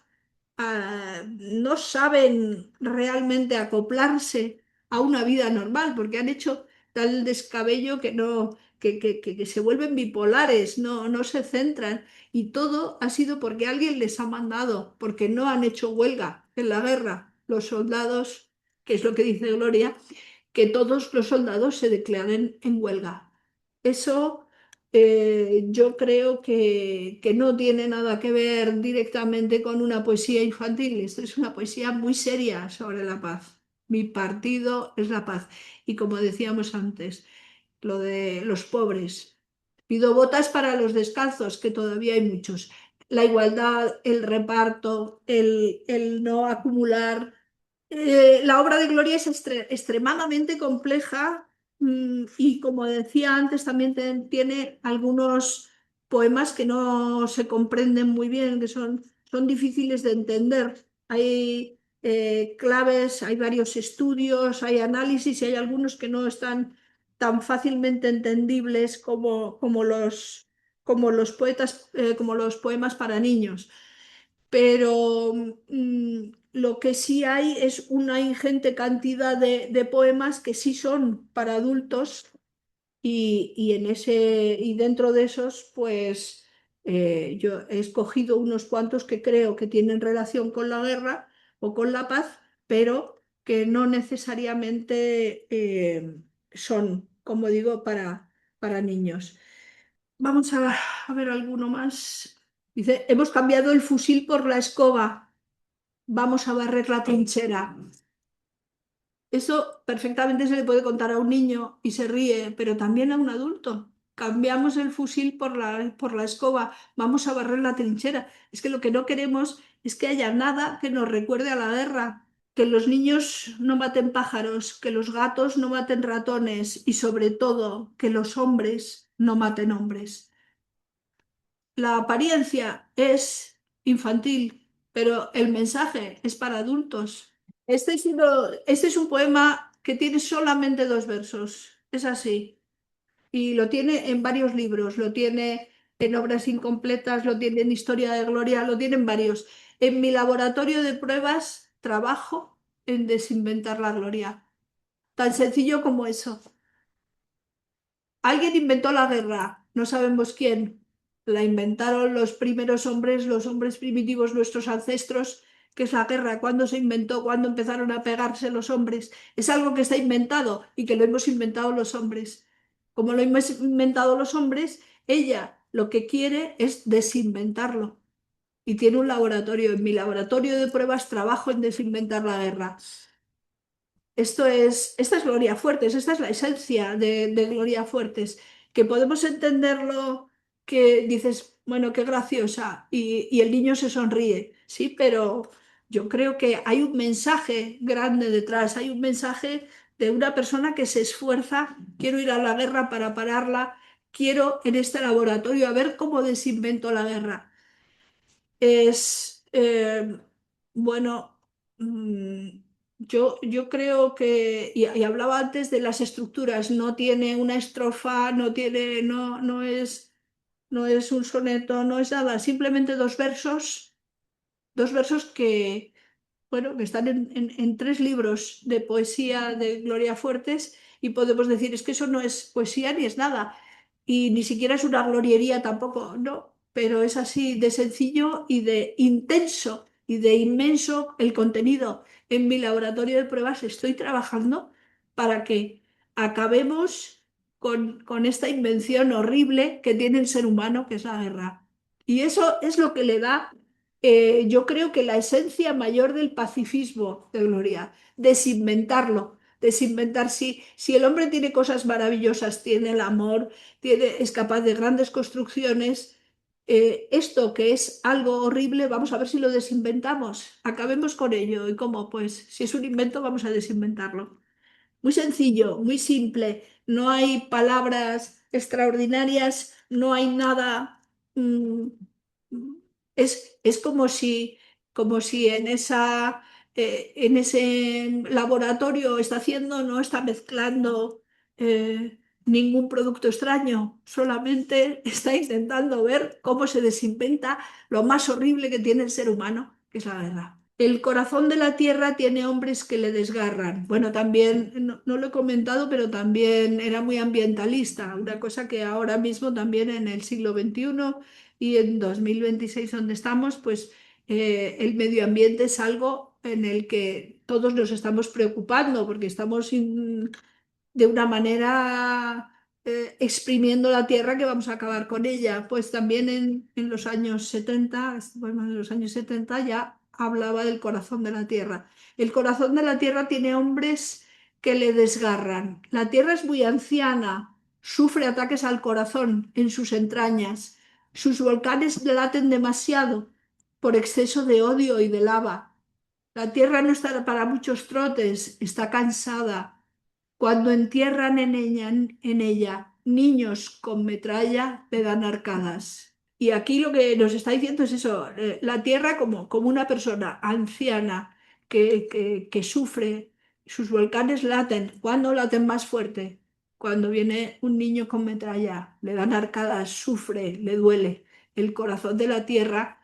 Speaker 2: no saben realmente acoplarse a una vida normal, porque han hecho tal descabello que no, que se vuelven bipolares, no se centran. Y todo ha sido porque alguien les ha mandado, porque no han hecho huelga en la guerra. Los soldados, que es lo que dice Gloria, que todos los soldados se declaren en huelga. Eso yo creo que no tiene nada que ver directamente con una poesía infantil. Esto es una poesía muy seria sobre la paz. Mi partido es la paz. Y como decíamos antes, lo de los pobres. Pido botas para los descalzos, que todavía hay muchos. La igualdad, el reparto, el no acumular. La obra de Gloria es extremadamente compleja y como decía antes también tiene algunos poemas que no se comprenden muy bien, que son difíciles de entender. Hay claves, hay varios estudios, hay análisis y hay algunos que no están tan fácilmente entendibles como los poetas, como los poemas para niños, pero lo que sí hay es una ingente cantidad de poemas que sí son para adultos y dentro de esos, pues yo he escogido unos cuantos que creo que tienen relación con la guerra o con la paz, pero que no necesariamente son, como digo, para niños. Vamos a ver alguno más. Dice, hemos cambiado el fusil por la escoba. Vamos a barrer la trinchera. Eso perfectamente se le puede contar a un niño y se ríe, pero también a un adulto. Cambiamos el fusil por la escoba, vamos a barrer la trinchera. Es que lo que no queremos es que haya nada que nos recuerde a la guerra, que los niños no maten pájaros, que los gatos no maten ratones y sobre todo que los hombres no maten hombres. La apariencia es infantil, pero el mensaje es para adultos. Este es un poema que tiene solamente dos versos, es así, y lo tiene en varios libros, lo tiene en obras incompletas, lo tiene en Historia de Gloria, lo tiene en varios. En mi laboratorio de pruebas trabajo en desinventar la gloria, tan sencillo como eso. Alguien inventó la guerra, no sabemos quién. La inventaron los primeros hombres, los hombres primitivos, nuestros ancestros. ¿Qué es la guerra? ¿Cuándo se inventó? ¿Cuándo empezaron a pegarse los hombres? Es algo que está inventado y que lo hemos inventado los hombres. Como lo hemos inventado los hombres, ella lo que quiere es desinventarlo. Y tiene un laboratorio. En mi laboratorio de pruebas trabajo en desinventar la guerra. Esta es Gloria Fuertes, esta es la esencia de Gloria Fuertes, que podemos entenderlo, que dices, bueno, qué graciosa, y el niño se sonríe, sí, pero yo creo que hay un mensaje grande detrás, hay un mensaje de una persona que se esfuerza, quiero ir a la guerra para pararla, quiero en este laboratorio a ver cómo desinvento la guerra. Eh, bueno, mm, yo creo que, y hablaba antes de las estructuras, no tiene una estrofa, no es un soneto, no es nada, simplemente dos versos que, bueno, que están en tres libros de poesía de Gloria Fuertes y podemos decir, es que eso no es poesía ni es nada, y ni siquiera es una gloriería tampoco, no, pero es así de sencillo y de intenso y de inmenso el contenido. En mi laboratorio de pruebas estoy trabajando para que acabemos con esta invención horrible que tiene el ser humano, que es la guerra. Y eso es lo que le da yo creo que la esencia mayor del pacifismo de Gloria, desinventarlo, desinventar. Si el hombre tiene cosas maravillosas, tiene el amor, es capaz de grandes construcciones, esto que es algo horrible, vamos a ver si lo desinventamos, acabemos con ello. ¿Y cómo? Pues si es un invento, vamos a desinventarlo. Muy sencillo, muy simple, no hay palabras extraordinarias, no hay nada. mm, es como si en ese laboratorio está haciendo, no está mezclando ningún producto extraño, solamente está intentando ver cómo se desinventa lo más horrible que tiene el ser humano, que es la guerra. El corazón de la tierra tiene hombres que le desgarran. Bueno, también, no lo he comentado, pero también era muy ambientalista, una cosa que ahora mismo también en el siglo XXI y en 2026 donde estamos, pues el medio ambiente es algo en el que todos nos estamos preocupando porque estamos de una manera exprimiendo la tierra que vamos a acabar con ella. Pues también en los años 70, bueno, en los años 70 ya hablaba del corazón de la tierra. El corazón de la tierra tiene hombres que le desgarran. La tierra es muy anciana, sufre ataques al corazón en sus entrañas. Sus volcanes laten demasiado por exceso de odio y de lava. La tierra no está para muchos trotes, está cansada. Cuando entierran en ella niños con metralla, le dan arcadas. Y aquí lo que nos está diciendo es eso, la tierra como una persona anciana que sufre, sus volcanes laten. ¿Cuándo laten más fuerte? Cuando viene un niño con metralla, le dan arcadas, sufre, le duele. El corazón de la tierra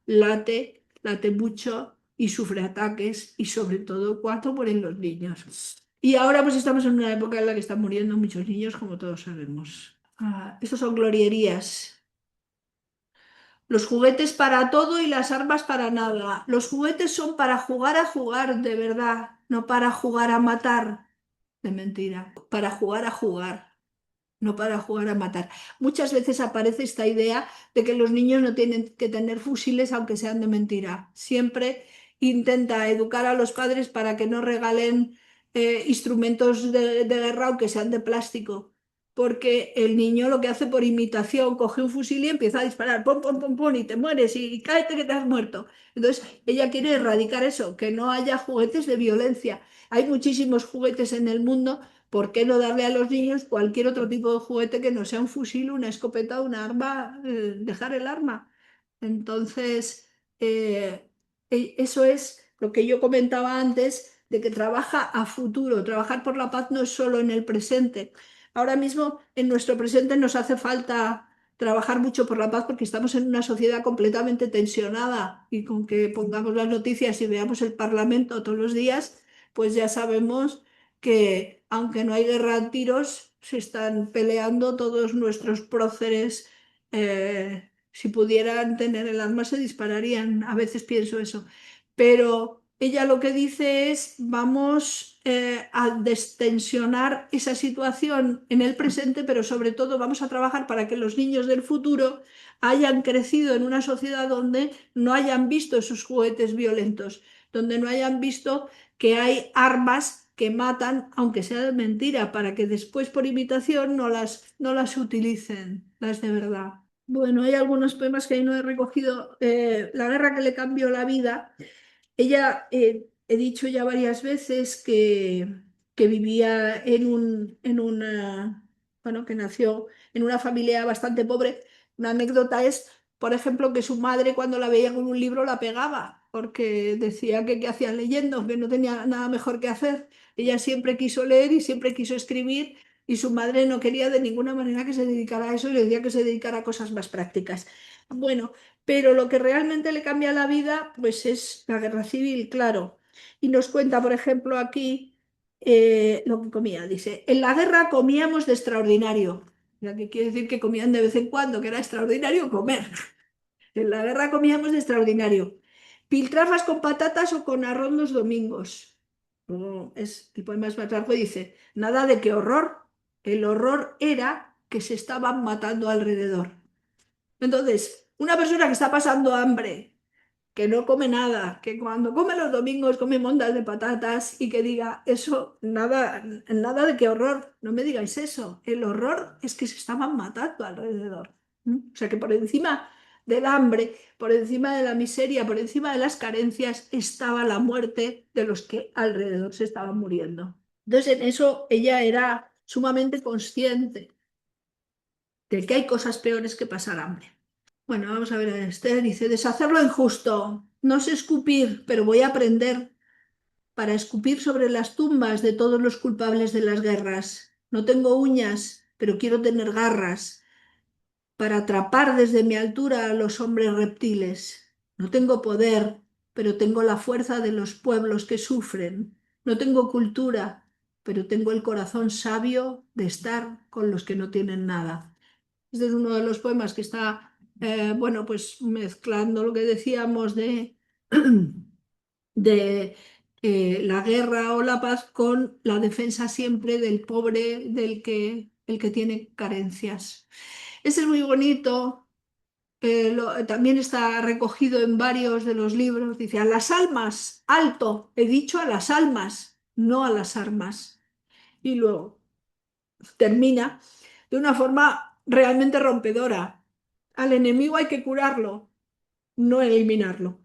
Speaker 2: late, late mucho y sufre ataques y sobre todo cuando mueren los niños. Y ahora pues estamos en una época en la que están muriendo muchos niños, como todos sabemos. Estos son glorierías. Los juguetes para todo y las armas para nada. Los juguetes son para jugar a jugar, de verdad, no para jugar a matar, de mentira, para jugar a jugar, no para jugar a matar. Muchas veces aparece esta idea de que los niños no tienen que tener fusiles aunque sean de mentira. Siempre intenta educar a los padres para que no regalen instrumentos de guerra aunque sean de plástico. Porque el niño lo que hace por imitación, coge un fusil y empieza a disparar, pum, pum, pum, pum, y te mueres, y cállate que te has muerto. Entonces, ella quiere erradicar eso, que no haya juguetes de violencia. Hay muchísimos juguetes en el mundo. ¿Por qué no darle a los niños cualquier otro tipo de juguete que no sea un fusil, una escopeta, una arma, dejar el arma? Entonces, eso es lo que yo comentaba antes, de que trabaja a futuro. Trabajar por la paz no es solo en el presente. Ahora mismo, en nuestro presente, nos hace falta trabajar mucho por la paz porque estamos en una sociedad completamente tensionada y con que pongamos las noticias y veamos el Parlamento todos los días, pues ya sabemos que aunque no hay guerra a tiros, se están peleando todos nuestros próceres. Si pudieran tener el arma, se dispararían. A veces pienso eso. Pero ella lo que dice es, vamos a destensionar esa situación en el presente, pero sobre todo vamos a trabajar para que los niños del futuro hayan crecido en una sociedad donde no hayan visto esos juguetes violentos, donde no hayan visto que hay armas que matan, aunque sea de mentira, para que después por imitación no las utilicen, las de verdad. Bueno, hay algunos poemas que ahí no he recogido. La guerra que le cambió la vida. Ella, he dicho ya varias veces que vivía bueno, que nació en una familia bastante pobre. Una anécdota es por ejemplo, que su madre cuando la veía con un libro la pegaba, porque decía que qué hacía leyendo, que no tenía nada mejor que hacer. Ella siempre quiso leer y siempre quiso escribir y su madre no quería de ninguna manera que se dedicara a eso y le decía que se dedicara a cosas más prácticas. Bueno, pero lo que realmente le cambia la vida, pues es la guerra civil, claro. Y nos cuenta, por ejemplo, aquí lo que comía. Dice, en la guerra comíamos de extraordinario. Ya que quiere decir que comían de vez en cuando, que era extraordinario comer. En la guerra comíamos de extraordinario. Piltrafas con patatas o con arroz los domingos. El poema es más largo y dice, nada de qué horror. El horror era que se estaban matando alrededor. Entonces, una persona que está pasando hambre, que no come nada, que cuando come los domingos come mondas de patatas y que diga eso, nada, nada de qué horror, no me digáis eso. El horror es que se estaban matando alrededor. O sea que por encima del hambre, por encima de la miseria, por encima de las carencias, estaba la muerte de los que alrededor se estaban muriendo. Entonces en eso ella era sumamente consciente de que hay cosas peores que pasar hambre. Bueno, vamos a ver a Esther. Dice, deshacer lo injusto. No sé escupir, pero voy a aprender para escupir sobre las tumbas de todos los culpables de las guerras. No tengo uñas, pero quiero tener garras para atrapar desde mi altura a los hombres reptiles. No tengo poder, pero tengo la fuerza de los pueblos que sufren. No tengo cultura, pero tengo el corazón sabio de estar con los que no tienen nada. Este es uno de los poemas que está, bueno, pues mezclando lo que decíamos de la guerra o la paz con la defensa siempre del pobre, el que tiene carencias. Ese es muy bonito, también está recogido en varios de los libros. Dice, a las almas, alto, he dicho a las almas, no a las armas. Y luego termina de una forma realmente rompedora. Al enemigo hay que curarlo, no eliminarlo.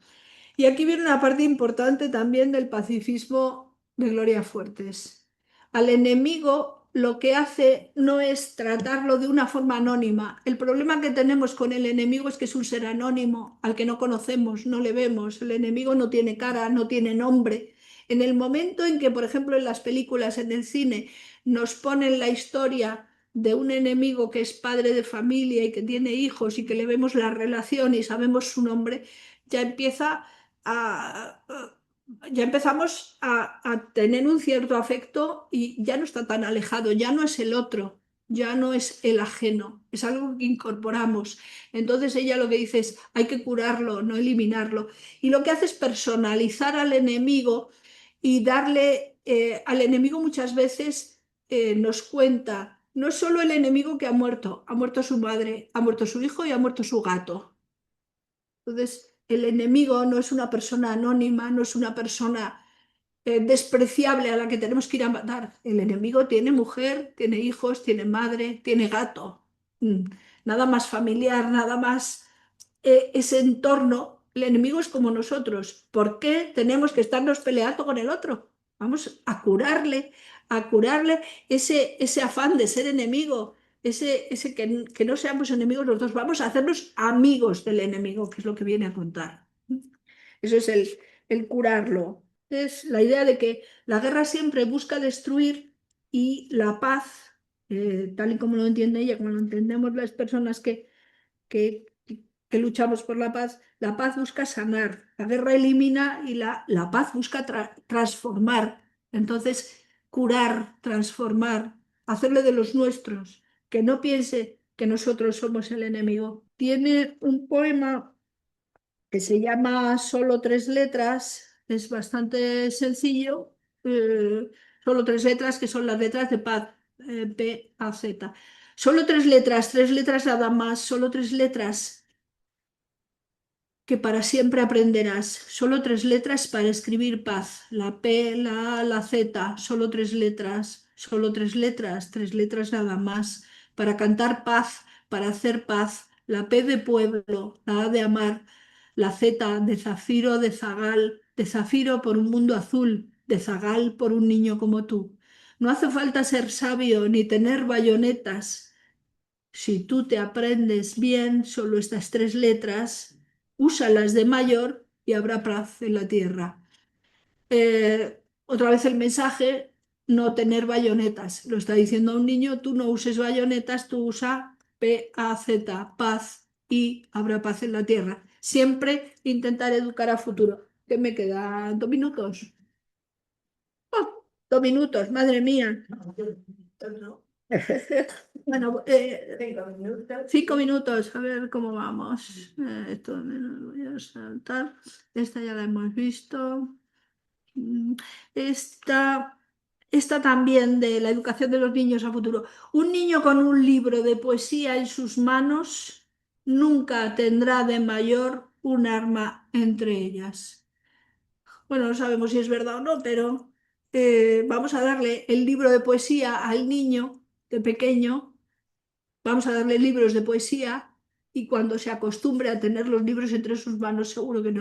Speaker 2: Y aquí viene una parte importante también del pacifismo de Gloria Fuertes. Al enemigo lo que hace no es tratarlo de una forma anónima. El problema que tenemos con el enemigo es que es un ser anónimo, al que no conocemos, no le vemos. El enemigo no tiene cara, no tiene nombre. En el momento en que, por ejemplo, en las películas, en el cine, nos ponen la historia de un enemigo que es padre de familia y que tiene hijos y que le vemos la relación y sabemos su nombre, ya empieza a, ya empezamos a tener un cierto afecto y ya no está tan alejado, ya no es el otro, ya no es el ajeno, es algo que incorporamos. Entonces ella lo que dice es, hay que curarlo, no eliminarlo. Y lo que hace es personalizar al enemigo y darle, al enemigo muchas veces nos cuenta, no es solo el enemigo que ha muerto su madre, ha muerto su hijo y ha muerto su gato. Entonces, el enemigo no es una persona anónima, no es una persona despreciable a la que tenemos que ir a matar. El enemigo tiene mujer, tiene hijos, tiene madre, tiene gato. Mm, Nada más familiar, nada más ese entorno. El enemigo es como nosotros. ¿Por qué tenemos que estarnos peleando con el otro? Vamos a curarle ese afán de ser enemigo, ese que no seamos enemigos los dos. Vamos a hacernos amigos del enemigo, que es lo que viene a contar. Eso es el curarlo. Es la idea de que la guerra siempre busca destruir y la paz, tal y como lo entiende ella, como lo entendemos las personas que, que luchamos por la paz busca sanar, la guerra elimina y la paz busca transformar. Entonces, curar, transformar, hacerle de los nuestros, que no piense que nosotros somos el enemigo. Tiene un poema que se llama Solo tres letras, es bastante sencillo, solo tres letras que son las letras de paz, P-A-Z. Solo tres letras nada más, solo tres letras que para siempre aprenderás. Solo tres letras para escribir paz. La P, la A, la Z. Solo tres letras. Solo tres letras nada más. Para cantar paz, para hacer paz. La P de pueblo, la A de amar. La Z de zafiro, de zagal. De zafiro por un mundo azul. De zagal por un niño como tú. No hace falta ser sabio ni tener bayonetas. Si tú te aprendes bien solo estas 3 letras, úsalas de mayor y habrá paz en la tierra. Otra vez el mensaje, no tener bayonetas. Lo está diciendo a un niño, tú no uses bayonetas, tú usa P-A-Z, paz, y habrá paz en la tierra. Siempre intentar educar a futuro. ¿Qué me quedan? 2 minutos. ¡Oh! 2 minutos, madre mía. Bueno, 5 minutos, a ver cómo vamos. Esto me lo voy a saltar. Esta ya la hemos visto. Mm, Esta, esta también de la educación de los niños a futuro. Un niño con un libro de poesía en sus manos nunca tendrá de mayor un arma entre ellas. Bueno, no sabemos si es verdad o no, pero vamos a darle el libro de poesía al niño de pequeño. Vamos a darle libros de poesía y cuando se acostumbre a tener los libros entre sus manos, seguro que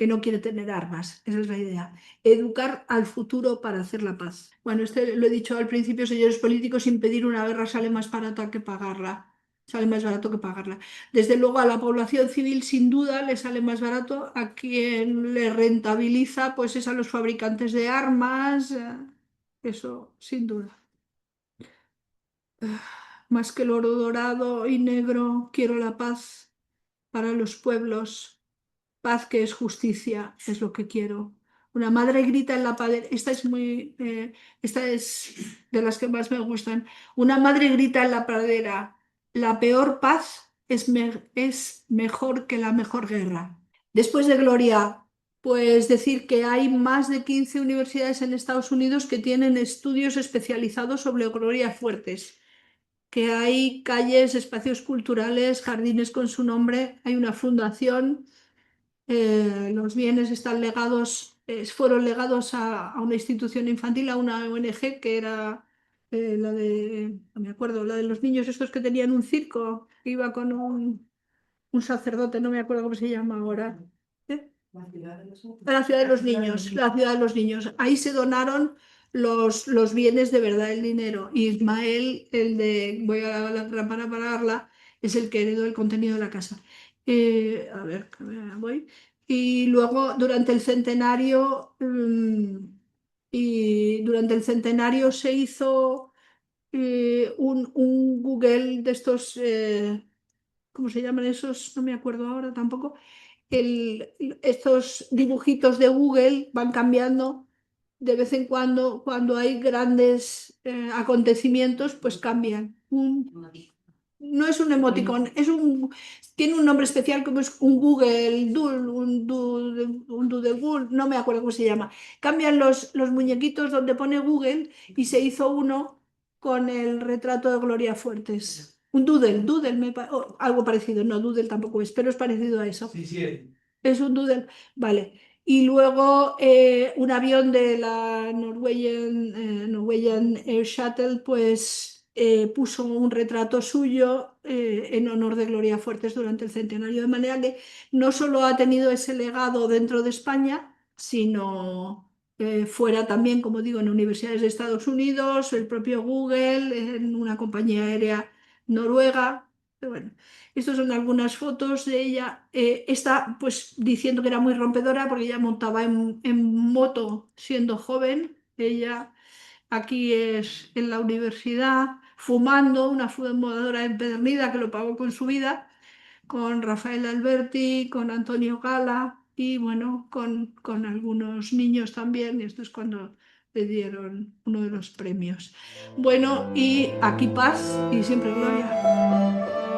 Speaker 2: no quiere tener armas. Esa es la idea. Educar al futuro para hacer la paz. Bueno, lo he dicho al principio, señores políticos, impedir una guerra sale más barata que pagarla. Sale más barato que pagarla. Desde luego a la población civil sin duda le sale más barato, a quien le rentabiliza pues es a los fabricantes de armas, eso sin duda. Más que el oro dorado y negro, quiero la paz para los pueblos. Paz que es justicia, es lo que quiero. Una madre grita en la pradera. Esta es de las que más me gustan. Una madre grita en la pradera. La peor paz es mejor que la mejor guerra. Después de Gloria, pues decir que hay más de 15 universidades en Estados Unidos que tienen estudios especializados sobre Gloria Fuertes, que hay calles, espacios culturales, jardines con su nombre, hay una fundación, los bienes están legados, fueron legados a una institución infantil, a una ONG que era no me acuerdo, la de los niños estos que tenían un circo, que iba con un sacerdote, no me acuerdo cómo se llama ahora. ¿Eh? La ciudad de los niños, la ciudad de los niños. Ahí se donaron los bienes de verdad, el dinero. Ismael, el de voy a la para pararla, es el que heredó el contenido de la casa. A ver, que me voy. Y luego, durante el centenario se hizo un Google de estos, ¿cómo se llaman esos? No me acuerdo ahora tampoco. Estos dibujitos de Google van cambiando de vez en cuando hay grandes acontecimitos, pues cambian. No es un emoticón, tiene un nombre especial como es un Google Doodle, un Doodle Google, no me acuerdo cómo se llama. Cambian los muñequitos donde pone Google y se hizo uno con el retrato de Gloria Fuertes. Un Doodle, algo parecido, no, Doodle tampoco es, pero es parecido a eso.
Speaker 3: Sí, sí.
Speaker 2: Es un Doodle, vale. Y luego un avión de la Norwegian Air Shuttle, pues puso un retrato suyo en honor de Gloria Fuertes durante el centenario, de manera que no solo ha tenido ese legado dentro de España, sino fuera también, como digo, en universidades de Estados Unidos, el propio Google, en una compañía aérea noruega. Pero bueno, estas son algunas fotos de ella. Esta, pues diciendo que era muy rompedora porque ella montaba en moto siendo joven. Ella aquí es en la universidad, fumando, una fumadora empedernida que lo pagó con su vida, con Rafael Alberti, con Antonio Gala y bueno, con algunos niños también. Y esto es cuando le dieron uno de los premios. Bueno, y aquí paz y siempre gloria.